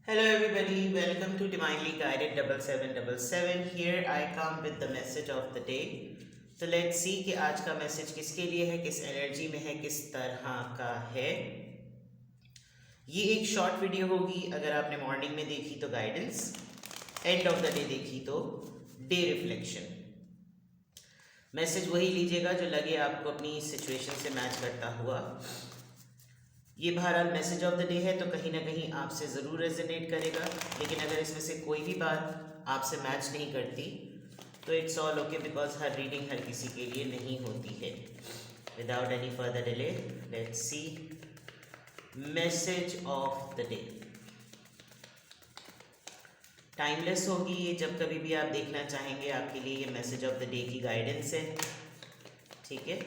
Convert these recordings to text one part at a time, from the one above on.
Hello everybody, welcome to Divinely Guided 7777. Here I come with the message of the day. तो let's see कि आज का message किसके लिए है, किस एनर्जी में है, किस तरह का है। ये एक शॉर्ट वीडियो होगी। अगर आपने मॉर्निंग में देखी तो guidance, end of the day देखी तो डे रिफ्लेक्शन। मैसेज वही लीजिएगा जो लगे आपको अपनी सिचुएशन से मैच करता हुआ। ये बहरहाल मैसेज ऑफ द डे है तो कहीं ना कहीं आपसे ज़रूर रेजोनेट करेगा, लेकिन अगर इसमें से कोई भी बात आपसे मैच नहीं करती तो इट्स ऑल ओके, बिकॉज हर रीडिंग हर किसी के लिए नहीं होती है। Without any further delay let's see message of the day. Timeless होगी ये, जब कभी भी आप देखना चाहेंगे आपके लिए ये मैसेज ऑफ द डे की गाइडेंस है। ठीक है,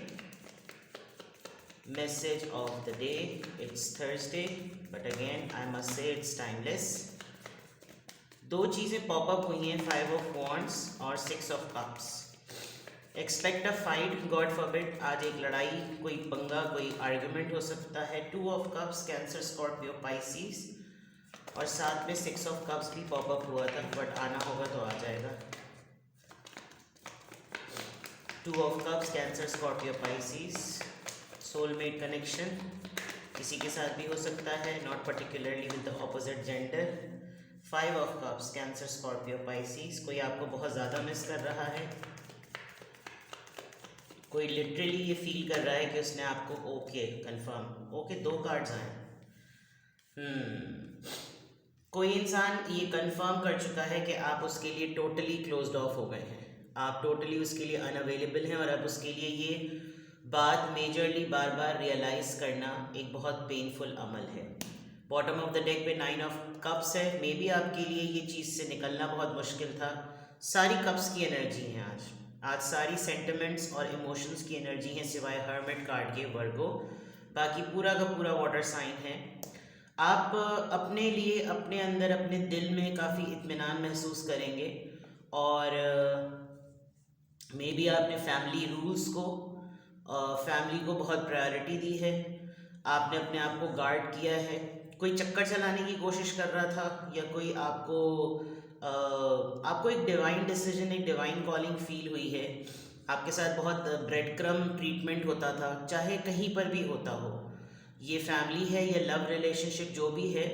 message of the day, it's Thursday but again I must say it's timeless। दो चीज़ें पॉपअप हुई हैं, 5 of Wands और 6 of Cups। Expect a fight, God forbid, आज एक लड़ाई, कोई पंगा, कोई आर्गुमेंट हो सकता है। 2 of Cups, cancer, Scorpio, Pisces, और साथ में 6 of Cups भी पॉपअप हुआ था, बट आना होगा तो आ जाएगा। 2 of Cups, cancer, Scorpio, Pisces, soulmate connection किसी के साथ भी हो सकता है, not particularly with the opposite gender. 5 of Cups, cancer, Scorpio, Pisces, कोई आपको बहुत ज़्यादा मिस कर रहा है, कोई लिटरली ये फील कर रहा है कि उसने आपको ओके कंफर्म ओके। 2 कार्ड्स आए। कोई इंसान ये कंफर्म कर चुका है कि आप उसके लिए टोटली क्लोज्ड ऑफ हो गए हैं, आप टोटली उसके लिए अनअवेलेबल हैं, और अब उसके लिए ये बात मेजरली बार बार रियलाइज़ करना एक बहुत पेनफुल अमल है। बॉटम ऑफ द डेक पे 9 of Cups है। मे बी आपके लिए ये चीज़ से निकलना बहुत मुश्किल था। सारी कप्स की एनर्जी है आज सारी सेंटिमेंट्स और इमोशंस की एनर्जी है, सिवाय हर्मिट कार्ड के, वर्गो। बाकी पूरा का पूरा वाटर साइन है। आप अपने लिए, अपने अंदर, अपने दिल में काफ़ी इत्मीनान महसूस करेंगे, और मे बी आपने फैमिली रूल्स को, फैमिली को बहुत प्रायोरिटी दी है। आपने अपने आप को गार्ड किया है। कोई चक्कर चलाने की कोशिश कर रहा था, या कोई आपको एक डिवाइन डिसीजन, एक डिवाइन कॉलिंग फील हुई है। आपके साथ बहुत ब्रेड क्रम ट्रीटमेंट होता था, चाहे कहीं पर भी होता हो, ये फैमिली है या लव रिलेशनशिप जो भी है,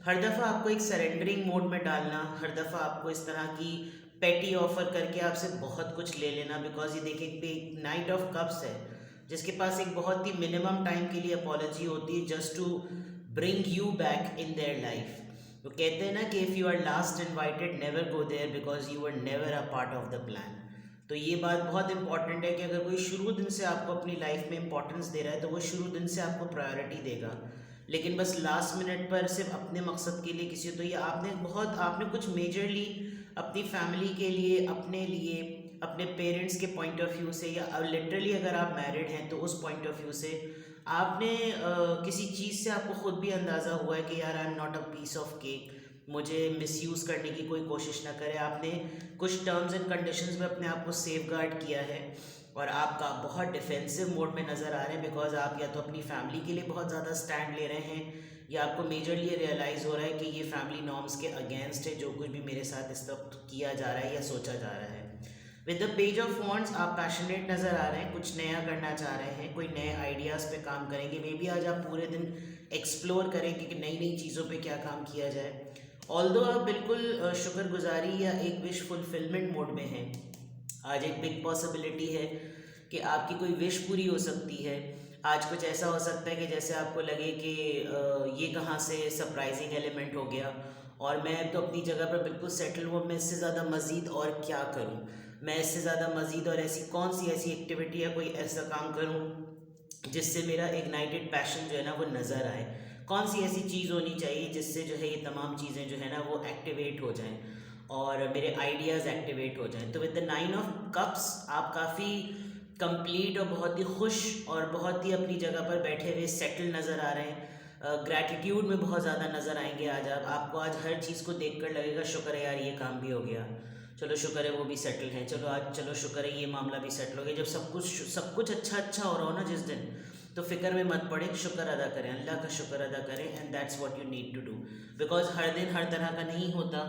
हर दफ़ा आपको एक सरेंडरिंग मोड में डालना, हर दफ़ा आपको इस तरह की पेटी ऑफर करके आपसे बहुत कुछ ले लेना। बिकॉज ये देखिए पे 9 of Cups है, जिसके पास एक बहुत ही मिनिमम टाइम के लिए अपॉलॉजी होती है, just to bring you back in their life. तो कहते हैं ना कि if you are last invited never go there, because you are never a part of the plan. तो ये बात बहुत इंपॉर्टेंट है कि अगर कोई शुरू दिन से आपको अपनी लाइफ में इंपॉर्टेंस दे रहा है तो वो शुरू दिन से आपको प्रायोरिटी देगा, लेकिन बस लास्ट मिनट पर सिर्फ अपने मकसद के लिए किसी, तो ये आपने कुछ मेजरली अपनी फैमिली के लिए, अपने पेरेंट्स के पॉइंट ऑफ व्यू से, या लिटरली अगर आप मैरिड हैं तो उस पॉइंट ऑफ व्यू से आपने किसी चीज़ से आपको ख़ुद भी अंदाज़ा हुआ है कि यार I am not a piece of cake, मुझे मिसयूज़ करने की कोई कोशिश ना करे। आपने कुछ टर्म्स एंड कंडीशंस में अपने आप को सेफ गार्ड किया है, और आपका बहुत डिफेंसिव मोड में नज़र आ रहे हैं, बिकॉज आप या तो अपनी फैमिली के लिए बहुत ज़्यादा स्टैंड ले रहे हैं, या आपको मेजरली ये रियलाइज़ हो रहा है कि ये फैमिली नॉर्म्स के अगेंस्ट है, जो कुछ भी मेरे साथ इस वक्त किया जा रहा है या सोचा जा रहा है। With the page of wands आप पैशनेट नज़र आ रहे हैं, कुछ नया करना चाह रहे हैं, कोई नए आइडियाज़ पे काम करेंगे। मे बी आज आप पूरे दिन एक्सप्लोर करेंगे कि नई नई चीज़ों पे क्या काम किया जाए। ऑल्दो आप बिल्कुल शुक्रगुजारी या एक विश फुलफिलमेंट मोड में हैं, आज एक बिग पॉसिबिलिटी है कि आपकी कोई विश पूरी हो सकती है। आज कुछ ऐसा हो सकता है कि जैसे आपको लगे कि ये कहाँ से सरप्राइजिंग एलिमेंट हो गया, और मैं तो अपनी जगह पर बिल्कुल सेटल हूँ, मैं इससे ज़्यादा मज़ीद और क्या करूँ, मैं इससे ज़्यादा मज़ीद और ऐसी कौन सी ऐसी एक्टिविटी या कोई ऐसा काम करूँ जिससे मेरा इग्नाइटेड पैशन जो है ना वो नज़र आए। कौन सी ऐसी चीज़ होनी चाहिए जिससे जो है ये तमाम चीज़ें जो है ना वो एक्टिवेट हो जाएं और मेरे आइडियाज़ एक्टिवेट हो जाएं। तो विद द 9 of Cups आप काफ़ी कंप्लीट और बहुत ही खुश और बहुत ही अपनी जगह पर बैठे हुए सेटल नज़र आ रहे हैं। ग्रैटिट्यूड में बहुत ज़्यादा नज़र आएंगे आज आप। आपको आज हर चीज़ को देखकर लगेगा शुक्र है यार ये काम भी हो गया, चलो शुक्र है वो भी सेटल है, चलो आज चलो शुक्र है ये मामला भी सेटल हो गया। जब सब कुछ अच्छा अच्छा हो रहा हो ना जिस दिन, तो फ़िक्र में मत पड़े, शुक्र अदा करें, अल्लाह का शुक्र अदा करें, and that's what you need to do. Because हर दिन हर तरह का नहीं होता।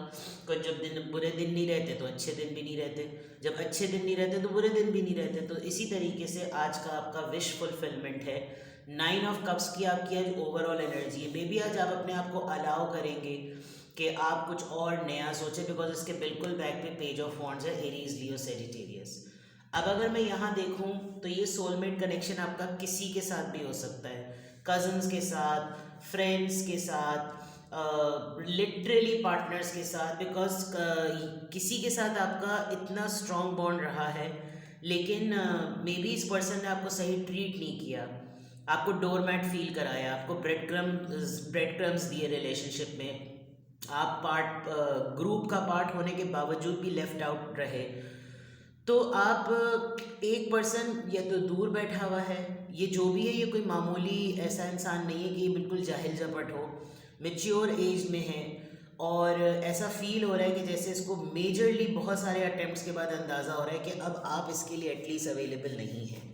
कुछ जब दिन बुरे दिन नहीं रहते तो अच्छे दिन भी नहीं रहते, जब अच्छे दिन नहीं रहते तो बुरे दिन भी नहीं रहते। तो इसी तरीके से आज का आपका विश फुलफिलमेंट है। 9 ऑफ कप्स की आपकी आज ओवरऑल एनर्जी है। मे बी आज आप अपने आप को अलाउ करेंगे कि आप कुछ और नया सोचें, बिकॉज इसके बिल्कुल बैक पे पेज ऑफ वॉन्ड्स है, एरीज, लियो, सेजिटेरियस। अब अगर मैं यहाँ देखूँ तो ये सोलमेट कनेक्शन आपका किसी के साथ भी हो सकता है, कज़न्स के साथ, फ्रेंड्स के साथ, लिटरली पार्टनर्स के साथ। बिकॉज किसी के साथ आपका इतना स्ट्रॉन्ग बॉन्ड रहा है, लेकिन मे बी इस पर्सन ने आपको सही ट्रीट नहीं किया, आपको डोरमैट फील कराया, आपको ब्रेड क्रम्स दिए रिलेशनशिप में, आप ग्रुप का पार्ट होने के बावजूद भी लेफ्ट आउट रहे। तो आप एक पर्सन या तो दूर बैठा हुआ है, ये जो भी है, ये कोई मामूली ऐसा इंसान नहीं है कि ये बिल्कुल जाहिल झपट हो, मेच्योर एज में है, और ऐसा फील हो रहा है कि जैसे इसको मेजरली बहुत सारे अटेम्प्ट्स के बाद अंदाज़ा हो रहा है कि अब आप इसके लिए एटलीस्ट अवेलेबल नहीं हैं।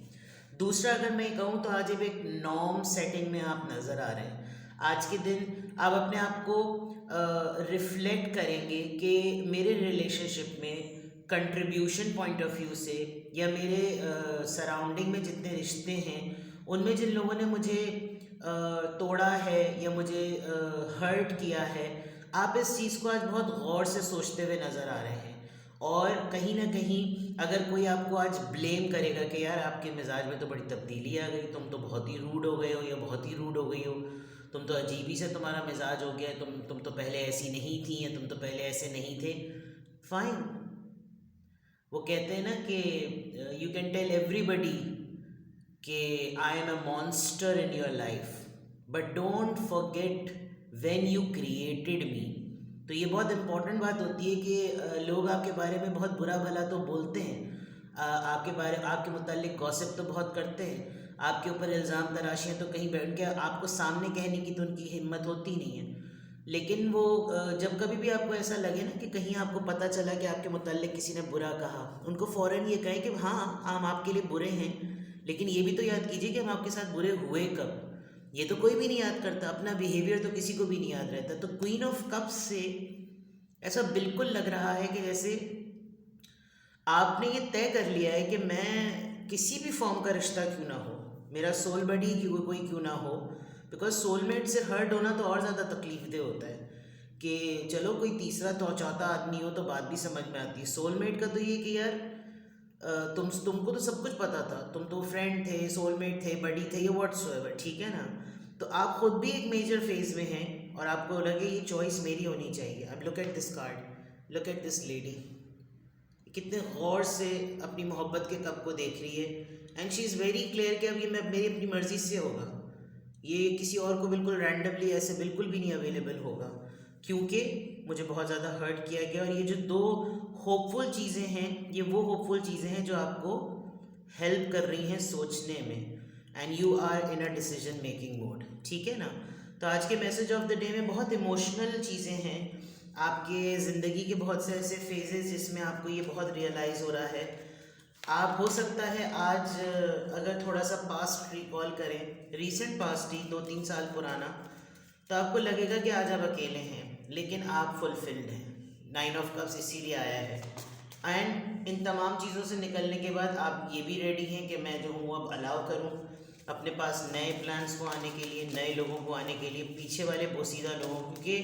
दूसरा अगर मैं कहूँ तो आज एक नॉर्म सेटिंग में आप नज़र आ रहे हैं। आज के दिन आप अपने आप को रिफ्लेक्ट करेंगे कि मेरे रिलेशनशिप में कंट्रीब्यूशन पॉइंट ऑफ व्यू से, या मेरे सराउंडिंग में जितने रिश्ते हैं उनमें जिन लोगों ने मुझे तोड़ा है या मुझे हर्ट किया है, आप इस चीज़ को आज बहुत गौर से सोचते हुए नज़र आ रहे हैं। और कहीं ना कहीं अगर कोई आपको आज ब्लेम करेगा कि यार आपके मिजाज में तो बड़ी तब्दीली आ गई, तुम तो बहुत ही रूड हो गए हो या बहुत ही रूड हो गई हो, तुम तो अजीब ही से तुम्हारा मिजाज हो गया, तुम तो पहले ऐसी नहीं थी या तुम तो पहले ऐसे नहीं थे। फाइन, वो कहते हैं ना कि यू कैन टेल एवरीबडी कि I am a monster in your life, but don't forget when you created मी। तो ये बहुत इंपॉर्टेंट बात होती है कि लोग आपके बारे में बहुत बुरा भला तो बोलते हैं, आपके मुतालिक गॉसिप तो बहुत करते हैं, आपके ऊपर इल्ज़ाम तराशियाँ तो कहीं बैठ के आपको सामने कहने की तो उनकी हिम्मत होती नहीं है। लेकिन वो जब कभी भी आपको ऐसा लगे ना कि कहीं आपको पता चला कि आपके मुताल्लिक किसी ने बुरा कहा, उनको फ़ौरन ये कहें कि हाँ हम आपके लिए बुरे हैं, लेकिन ये भी तो याद कीजिए कि हम आपके साथ बुरे हुए कब। ये तो कोई भी नहीं याद करता, अपना बिहेवियर तो किसी को भी नहीं याद रहता। तो क्वीन ऑफ कप्स से ऐसा बिल्कुल लग रहा है कि जैसे आपने ये तय कर लिया है कि मैं किसी भी फॉर्म का रिश्ता क्यों ना हो, मेरा सोल बडी कोई क्यों ना हो, बिकॉज सोलमेट से हर्ट होना तो और ज़्यादा तकलीफ दे होता है कि चलो कोई तीसरा तो चौथा आदमी हो तो बात भी समझ में आती है। सोलमेट का तो ये कि यार तुमको तो सब कुछ पता था, तुम तो फ्रेंड थे, सोलमेट थे, बडी थे, ये व्हाट्सएवर, ठीक है ना। तो आप खुद भी एक मेजर फेज में हैं और आपको लगे ये चॉइस मेरी होनी चाहिए। अब look at this card, look at this lady, कितने गौर से अपनी मोहब्बत के कप को देख रही है, and she is very clear कि अब ये मेरी अपनी मर्ज़ी से होगा, ये किसी और को बिल्कुल रैंडमली ऐसे बिल्कुल भी नहीं अवेलेबल होगा, क्योंकि मुझे बहुत ज़्यादा हर्ट किया गया। और ये जो दो होपफुल चीज़ें हैं, ये वो होपफुल चीज़ें हैं जो आपको हेल्प कर रही हैं सोचने में, and you are in a decision making mode, ठीक है ना। तो आज के मैसेज ऑफ द डे में बहुत इमोशनल चीज़ें हैं, आपके ज़िंदगी के बहुत से ऐसे फेजेस जिसमें आपको ये बहुत रियलाइज़ हो रहा है। आप हो सकता है आज अगर थोड़ा सा पास्ट रिकॉल करें, रीसेंट पास्ट ही 2-3 साल पुराना, तो आपको लगेगा कि आज आप अकेले हैं, लेकिन आप फुलफिल्ड हैं। 9 ऑफ कप्स इसीलिए आया है। एंड इन तमाम चीज़ों से निकलने के बाद आप ये भी रेडी हैं कि मैं जो हूँ अब अलाउ करूँ अपने पास नए प्लान्स को आने के लिए, नए लोगों को आने के लिए, पीछे वाले बोसीदा लोगों, क्योंकि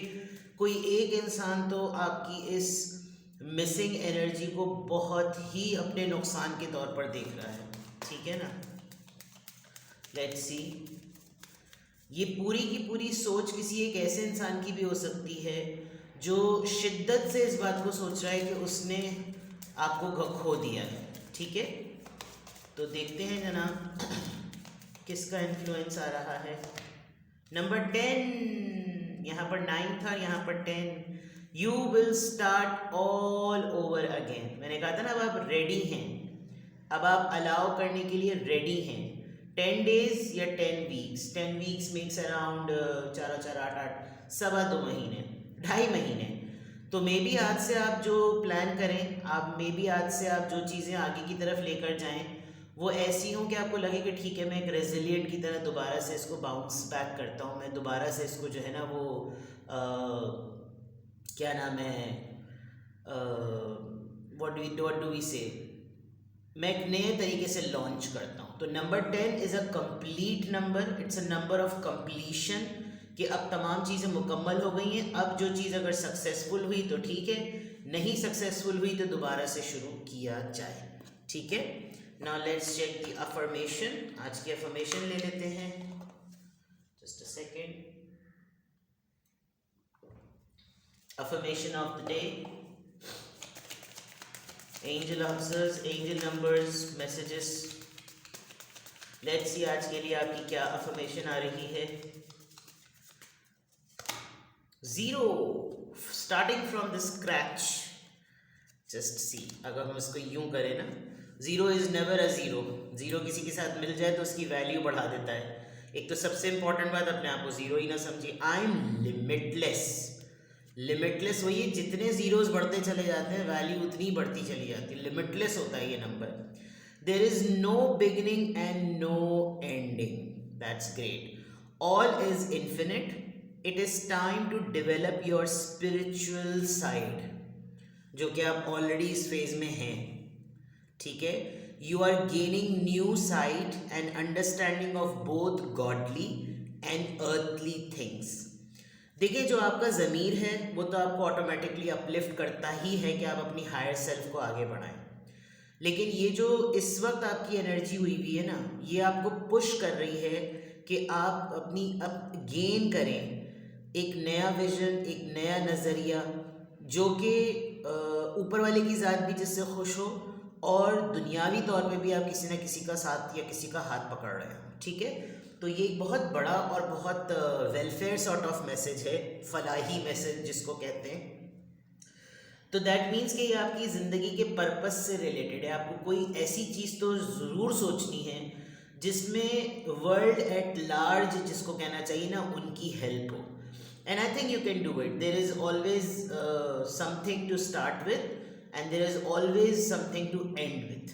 कोई एक इंसान तो आपकी इस मिसिंग एनर्जी को बहुत ही अपने नुकसान के तौर पर देख रहा है, ठीक है ना। लेट्स सी, ये पूरी की पूरी सोच किसी एक ऐसे इंसान की भी हो सकती है जो शिद्दत से इस बात को सोच रहा है कि उसने आपको खो दिया है, ठीक है। तो देखते हैं जनाब किसका इन्फ्लुएंस आ रहा है। नंबर 10, यहाँ पर 9 था, यहाँ पर 10। You will start all over again. मैंने कहा था ना अब आप रेडी हैं, अब आप अलाउ करने के लिए रेडी हैं। 10 डेज या 10 वीक्स, 10 वीक्स मेक्स अराउंड 4-4-8-8 2.25 महीने, 2.5 महीने। तो मे बी आज से आप जो प्लान करें, आप मे बी आज से आप जो चीज़ें आगे की तरफ लेकर जाएं वो ऐसी हों कि आपको लगे कि ठीक है, मैं एक रेजिलिएंट की तरह दोबारा से इसको बाउंस बैक करता हूँ, मैं दोबारा से इसको जो है ना वो क्या नाम है, व्हाट डू वी से, मैं एक नए तरीके से लॉन्च करता हूँ। तो number 10 is a complete number, it's a number of completion, कि अब तमाम चीज़ें मुकम्मल हो गई हैं। अब जो चीज़ अगर सक्सेसफुल हुई तो ठीक है, नहीं सक्सेसफुल हुई तो दोबारा से शुरू किया जाए। ठीक है, now let's check the affirmation. आज की अफर्मेशन ले लेते हैं, just a second. Affirmation of the day, angel answers, angel numbers, messages. Let's see आज के लिए आपकी क्या affirmation आ रही है। 0, starting from the scratch. Just see, अगर हम इसको यूं करें ना, 0 is never a 0. 0 किसी के साथ मिल जाए तो उसकी वैल्यू बढ़ा देता है। एक तो सबसे इंपॉर्टेंट बात, अपने आप को 0 ही ना समझिए। आई एम लिमिटलेस। लिमिटलेस वही है, जितने जीरोस बढ़ते चले जाते हैं वैल्यू उतनी बढ़ती चली जाती है। लिमिटलेस होता है ये नंबर। There is no beginning and no ending, that's great. All is infinite, it is time to develop your spiritual side, जो कि आप ऑलरेडी इस फेज में हैं। ठीक है, you are gaining new sight and understanding of both godly and earthly things. देखिए, जो आपका ज़मीर है वो तो आपको ऑटोमेटिकली अपलिफ्ट करता ही है कि आप अपनी हायर सेल्फ को आगे बढ़ाएं, लेकिन ये जो इस वक्त आपकी एनर्जी हुई हुई है ना, ये आपको पुश कर रही है कि आप अपनी गेन करें एक नया विजन, एक नया नज़रिया, जो कि ऊपर वाले की ज़ात भी जिससे खुश हो और दुनियावी तौर पे भी आप किसी न किसी का साथ या किसी का हाथ पकड़ रहे हो। ठीक है, तो ये एक बहुत बड़ा और बहुत वेलफेयर सॉर्ट ऑफ मैसेज है, फलाही मैसेज जिसको कहते हैं। तो दैट मीन्स कि ये आपकी ज़िंदगी के पर्पस से रिलेटेड है। आपको कोई ऐसी चीज़ तो ज़रूर सोचनी है जिसमें वर्ल्ड एट लार्ज, जिसको कहना चाहिए ना, उनकी हेल्प हो। And I think you can do it. There is always something to start with and there is always something to end with.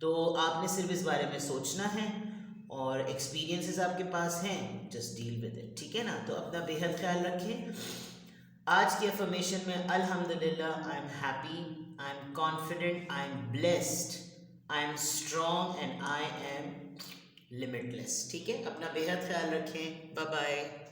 तो आपने सिर्फ इस बारे में सोचना है और एक्सपीरियंसेस आपके पास हैं, जस्ट डील विद इट। ठीक है ना, तो अपना बेहद ख्याल रखें। आज की अफर्मेशन में अल्हम्दुलिल्लाह, I am happy, I am confident, I am blessed, I am strong and I am limitless. ठीक है, अपना बेहद ख्याल रखें। Bye bye.